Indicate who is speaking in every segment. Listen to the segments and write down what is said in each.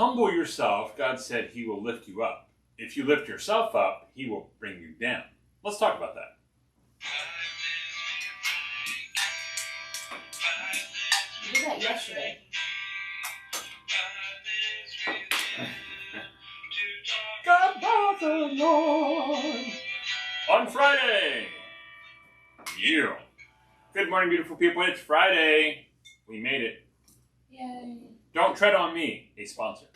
Speaker 1: Humble yourself, God said he will lift you up. If you lift yourself up, he will bring you down. Let's talk about that.
Speaker 2: You did that yesterday.
Speaker 1: God bless the Lord. On Friday. You. Good morning, beautiful people. It's Friday. We made it.
Speaker 2: Yay.
Speaker 1: Don't tread on me, a sponsor.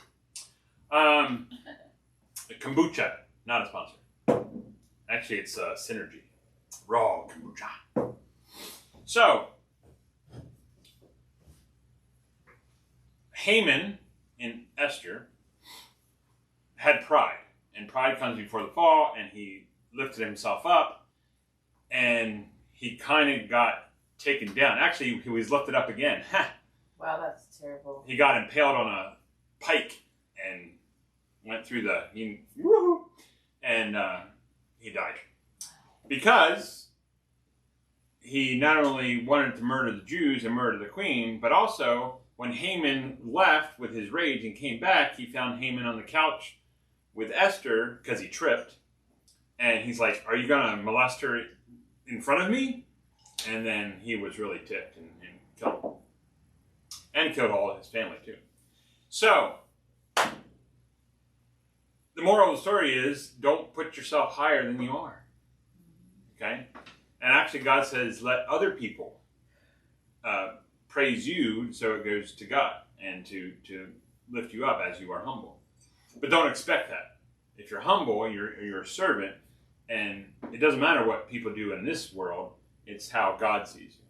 Speaker 1: Kombucha, not a sponsor. Actually, it's Synergy. Raw kombucha. So, Haman in Esther had pride. And pride comes before the fall, and he lifted himself up, and he kind of got taken down. Actually, he was lifted up again.
Speaker 2: Wow, that's terrible.
Speaker 1: He got impaled on a pike and went through and he died. Because he not only wanted to murder the Jews and murder the queen, but also when Haman left with his rage and came back, he found Haman on the couch with Esther because he tripped. And he's like, "Are you going to molest her in front of me?" And then he was really ticked and killed him. And killed all of his family, too. So, the moral of the story is, don't put yourself higher than you are. Okay? And actually, God says, let other people praise you so it goes to God and to lift you up as you are humble. But don't expect that. If you're humble, you're a servant, and it doesn't matter what people do in this world, it's how God sees you.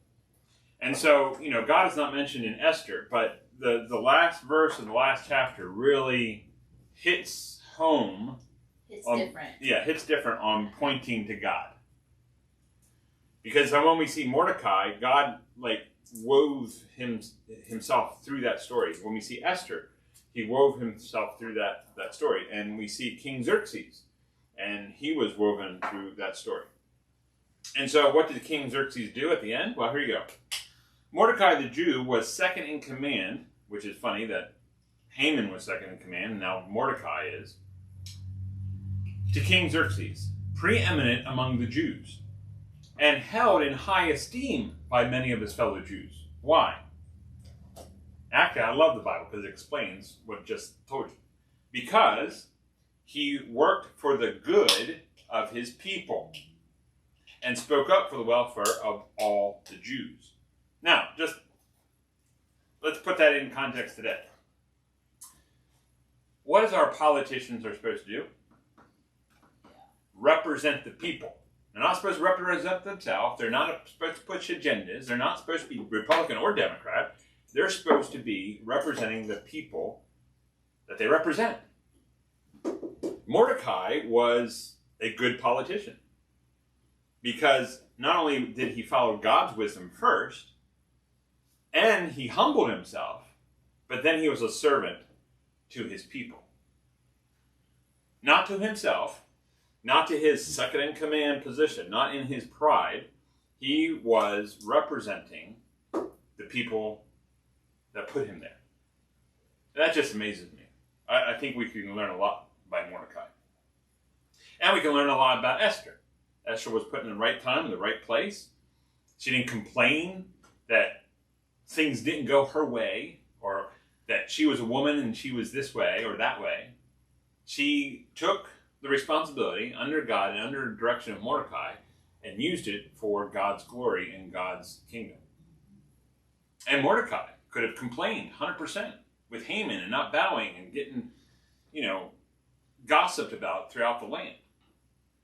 Speaker 1: And so, God is not mentioned in Esther, but the last verse of the last chapter really hits home.
Speaker 2: It's different.
Speaker 1: Yeah, hits different on pointing to God. Because when we see Mordecai, God wove himself through that story. When we see Esther, he wove himself through that story. And we see King Xerxes, and he was woven through that story. And so what did King Xerxes do at the end? Well, here you go. Mordecai the Jew was second in command, which is funny that Haman was second in command, and now Mordecai is, to King Xerxes, preeminent among the Jews, and held in high esteem by many of his fellow Jews. Why? Actually, I love the Bible because it explains what I just told you. Because he worked for the good of his people and spoke up for the welfare of all the Jews. Now, just let's put that in context today. What is our politicians are supposed to do? Represent the people. They're not supposed to represent themselves. They're not supposed to push agendas. They're not supposed to be Republican or Democrat. They're supposed to be representing the people that they represent. Mordecai was a good politician because not only did he follow God's wisdom first, and he humbled himself, but then he was a servant to his people. Not to himself, not to his second-in-command position, not in his pride. He was representing the people that put him there. That just amazes me. I think we can learn a lot by Mordecai. And we can learn a lot about Esther. Esther was put in the right time, in the right place. She didn't complain that things didn't go her way, or that she was a woman and she was this way or that way. She took the responsibility under God and under the direction of Mordecai and used it for God's glory and God's kingdom. And Mordecai could have complained 100% with Haman and not bowing and getting, gossiped about throughout the land.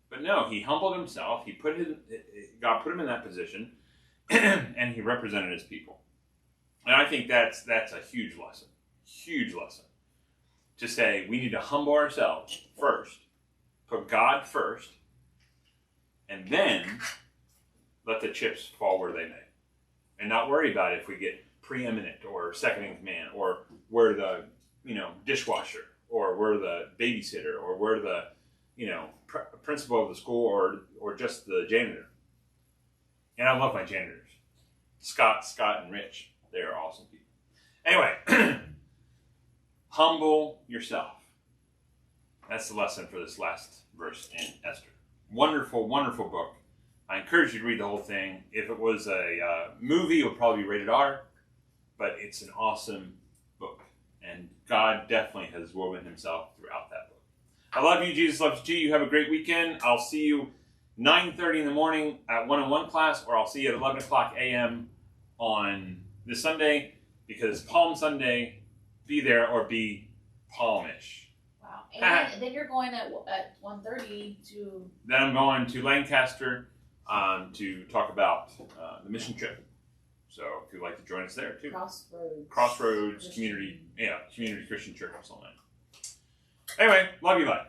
Speaker 1: But no, he humbled himself. God put him in that position, and he represented his people. And I think that's a huge lesson. Huge lesson. To say we need to humble ourselves first, put God first, and then let the chips fall where they may. And not worry about it if we get preeminent or second in command, or we're the dishwasher, or we're the babysitter, or we're the principal of the school, or just the janitor. And I love my janitors, Scott, and Rich. They are awesome people. Anyway, Humble yourself. That's the lesson for this last verse in Esther. Wonderful, wonderful book. I encourage you to read the whole thing. If it was a movie, it would probably be rated R, but it's an awesome book. And God definitely has woven himself throughout that book. I love you. Jesus loves you. You have a great weekend. I'll see you 9:30 in the morning at one-on-one class, or I'll see you at 11 o'clock a.m. on this Sunday, because Palm Sunday, be there or be palmish.
Speaker 2: Wow. And then you're going at 1:30 to...
Speaker 1: Then I'm going to Lancaster to talk about the mission trip. So if you'd like to join us there too. Crossroads
Speaker 2: Christian.
Speaker 1: Community Christian Church or something. Anyway, love you, bye.